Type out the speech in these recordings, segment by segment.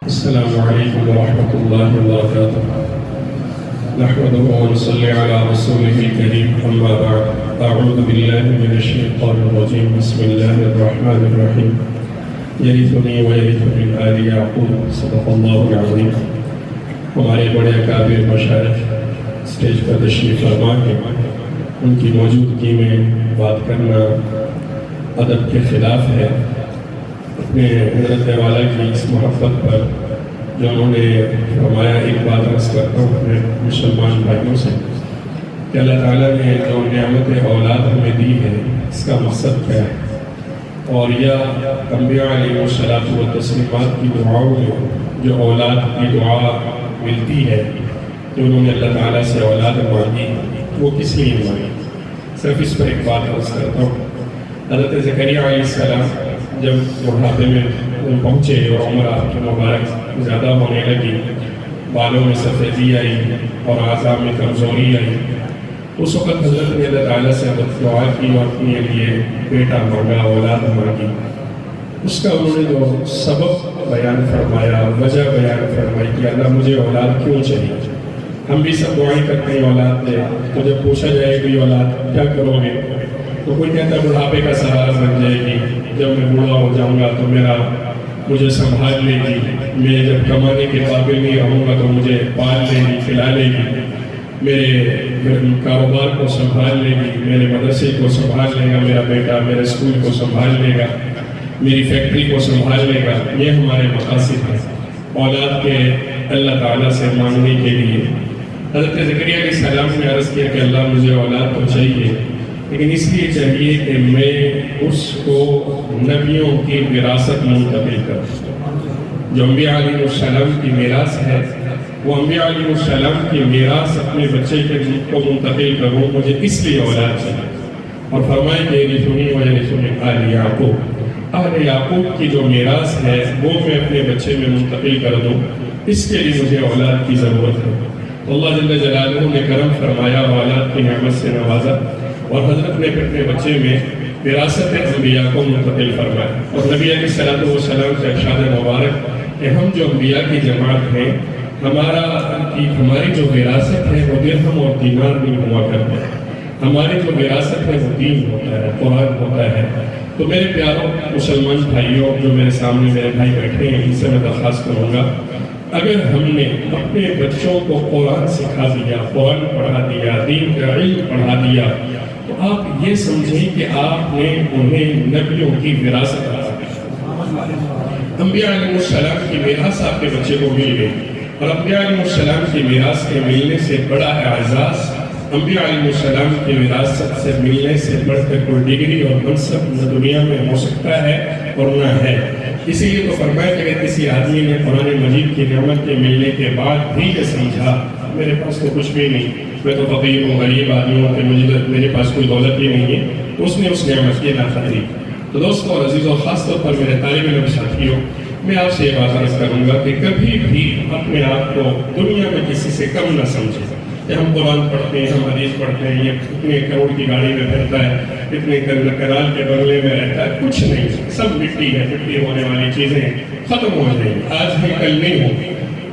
السلام عليكم ورحمة الله وبركاته. نحمده ونصلي على رسوله الكريم، أما بعد. أعوذ بالله من الشيطان الرجيم. بسم الله الرحمن الرحيم. يرثني ويرث من آل يعقوب. صدق الله العظيم. ہمارے بڑے اکابر مشائخ اسٹیج پر تشریف فرما کے ان کی موجودگی میں بات کرنا ادب کے خلاف ہے. اپنے حضرت والا کی اس محبت پر جو انہوں نے فرمایا، ایک بات عرض کرتا ہوں اپنے مسلمان بھائیوں سے کہ اللہ تعالیٰ نے جو نعمت اولاد ہمیں دی ہے، اس کا مقصد کیا ہے، اور یہ انبیاء علیہ الصلوۃ والتسلیمات کی دعاؤں میں جو اولاد کی دعا ملتی ہے، جو انہوں نے اللہ تعالیٰ سے اولاد مانگی، وہ کس لیے مانگی. صرف اس پر ایک بات عرض کرتا ہوں. حضرت زکریا علیہ السلام جب بڑھاپے میں پہنچے اور عمر آپ کی مبارک زیادہ ہونے لگی، بالوں میں سفیدی آئی اور اعضاء میں کمزوری آئی، اس وقت حضرت نے اللہ تعالیٰ سے دعا کی اور اپنے لیے بیٹا مانگا، اولاد مانگی. اس کا انہوں نے جو سبب بیان فرمایا، وجہ بیان فرمائی کہ اللہ مجھے اولاد کیوں چاہیے. ہم بھی سب دعائیں کرتے ہیں اولاد دے، تو جب پوچھا جائے کہ اولاد کیا کرو گے تو کوئی کہتا ہے بڑھاپے کا سہارا بن جائے گی، جب میں بوڑھا ہو جاؤں گا تو مجھے سنبھال لے گی، میں جب کمانے کے قابل نہیں رہوں گا تو مجھے پال لے گی، کھلا لے گی، میرے کاروبار کو سنبھال لے گی، میرے مدرسے کو سنبھال لے گا میرا بیٹا، میرے اسکول کو سنبھال لے گا، میری فیکٹری کو سنبھال لے گا. یہ ہمارے مقاصد ہیں اولاد کے اللہ تعالیٰ سے مانگنے کے لیے. حضرت زکریا علیہ السلام نے عرض کیا کہ اللہ مجھے اولاد تو چاہیے، لیکن اس لیے چاہیے کہ میں اس کو نبیوں کی وراثت منتقل کروں. جو انبیاء علیہ السلام کی میراث ہے، وہ انبیاء علیہ السلام کی میراث اپنے بچے کے کو منتقل کروں. مجھے اس لیے اولاد چاہیے. اور فرمائے کہ یرثنی ویرث من آل یعقوب، آل یعقوب کی جو میراث ہے وہ میں اپنے بچے میں منتقل کر دوں، اس کے لیے مجھے اولاد کی ضرورت ہے. اللہ جل جلالہ نے کرم فرمایا، اولاد کی نعمت سے نوازا، اور حضرت نے اپنے بچے میں وراثت انبیاء کو منتقل فرمایا. اور نبی علیہ الصلوۃ والسلام سے ارشاد مبارک کہ ہم جو انبیاء کی جماعت ہیں، ہماری جو وراثت ہے وہ درہم اور دینار نہیں ہوا کرتا ہے. ہماری جو وراثت ہے وہ دین ہوتا ہے، قرآن ہوتا ہے. تو میرے پیاروں مسلمان بھائیوں جو میرے سامنے میرے بھائی بیٹھے ہیں، ان سے میں درخواست کروں گا، اگر ہم نے اپنے بچوں کو قرآن سکھا دیا، قرآن پڑھا دیا، دین کا علم پڑھا دیا، تو آپ یہ سمجھیں کہ آپ نے انہیں نبیوں کی وراثت عطا کی. انبیاء علیہ السلام کی میراث آپ کے بچے کو مل گئی، اور انبیاء علیہ السلام کی میراث کے ملنے سے بڑا اعزاز انبیاء علیہ السلام کی وراثت سے ملنے سے بڑھ کر کوئی ڈگری اور منصب نہ دنیا میں ہو سکتا ہے اور نہ ہے. اسی لیے تو فرمایا کہ اگر کسی آدمی نے قرآن مجید کی نعمت کے ملنے کے بعد بھی یہ سمجھا میرے پاس تو کچھ بھی نہیں، میں تو فقیر ہوں، غریب آدمی ہوں، کہ میرے پاس کوئی دولت ہی نہیں ہے، تو اس نے اس نعمت کی نافرمانی. تو دوستوں اور عزیزوں، خاص طور پر میرے طالب علم ساتھیوں، میں آپ سے یہ بات عرض کروں گا کہ کبھی بھی اپنے آپ کو دنیا میں کسی سے کم نہ سمجھیں. کہ ہم قرآن پڑھتے ہیں، ہم حدیث پڑھتے ہیں، یہ اتنے کروڑ کی گاڑی میں پھرتا ہے، اتنے کنال کے بنگلے میں رہتا ہے، کچھ نہیں، سب مٹی ہے. مٹی ہونے والی چیزیں ختم ہو جائیں گی، آج بھی کل نہیں ہوگی.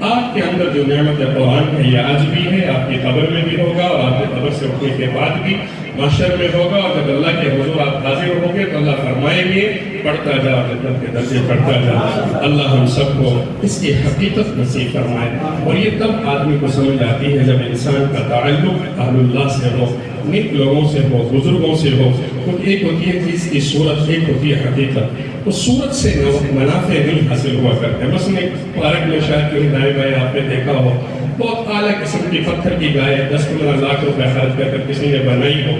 آپ کے اندر جو نعمت قرآن ہے یہ آج بھی ہے، آپ کی قبر میں بھی ہوگا، اور آپ کے قبر سے اٹھنے کے بعد بھی محشر میں ہوگا. اور جب اللہ کے حضور آپ حاضر ہوں گے تو اللہ فرمائیں گے پڑھتا جا، جنت کے درجے پڑھتا جا. اللہ ہم سب کو اس کی حقیقت نصیب فرمائے. اور یہ تب آدمی کو سمجھ آتی ہے جب انسان کا تعلق اہل اللہ سے ہو، نیک لوگوں سے ہو، بزرگوں سے ہو. کیونکہ ایک ہوتی ہے چیز کی صورت، ایک ہوتی ہے حقیقت. تو صورت سے منافع نہیں حاصل ہوا کرتے. مثلا پارک میں شاید کوئی دائیں بائیں آپ نے دیکھا ہو، بہت اعلیٰ قسم کی پتھر کی گائے 10-15 لاکھ روپے خرچ کر کسی نے بنائی ہو،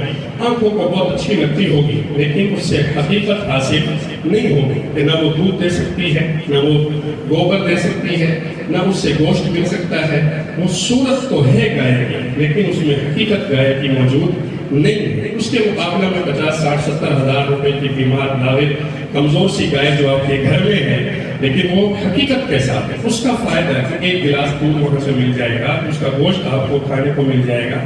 آنکھوں کو بہت اچھی لگتی ہوگی، لیکن اس سے حقیقت حاصل نہیں ہوگی کہ نہ وہ دودھ دے سکتی ہے، نہ وہ گوبر دے سکتی ہے، نہ اس سے گوشت مل سکتا ہے. وہ صورت تو ہے گائے کی، لیکن اس میں حقیقت گائے کی موجود نہیں ہے. اس کے مقابلہ میں 50-60-70 ہزار روپے کی بیمار لاغر کمزور سی گائے جو آپ کے گھر میں ہے، لیکن وہ حقیقت کے ساتھ ہے. اس کا فائدہ ہے کہ ایک گلاس دودھ وہاں سے مل جائے گا، اس کا گوشت آپ کو کھانے کو مل جائے گا،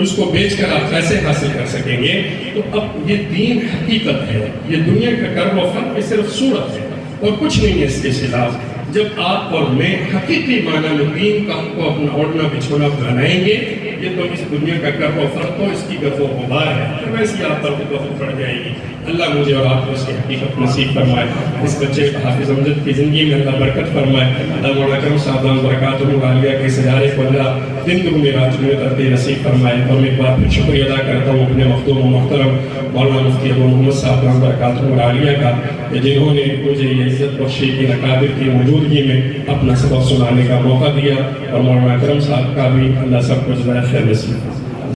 اس کو بیچ کر آپ پیسے حاصل کر سکیں گے. تو اب یہ دین حقیقت ہے، یہ دنیا کا کرب و فن میں صرف صورت ہے. اور کچھ نہیں ہے اس کے خلاف. جب آپ اور میں حقیقی معنی میں دین کا کو اپنا اوڑھنا بچھونا بنائیں گے، یہ تو اس دنیا کا کر و فرق ہو، اس کی گرد و غبار ہے، تو ویسے آپ پر وقت پڑ جائے گی. اللہ مجھے اور آپ کو اس کی حقیقت نصیب فرمائے. اس بچے حافظ امجد کی زندگی میں اللہ برکت فرمائے. اللہ مولانا کرم صاحبان برکاتہ عالیہ کے سجارے کو اللہ دن دگنی رات میں ترقی نصیب فرمائے. اور میں ایک بار پھر شکریہ ادا کرتا ہوں اپنے مخدوم و محترم مولانا مفتی ابو محمد صاحبان برکاتہ عالیہ کا، جنہوں نے مجھے یہ عزت بخشی کہ اکابر کی موجودگی میں اپنا سبق سنانے کا موقع دیا. اور مولانا کرم صاحب کا بھی اللہ سب کو جزائے خیر نصیب.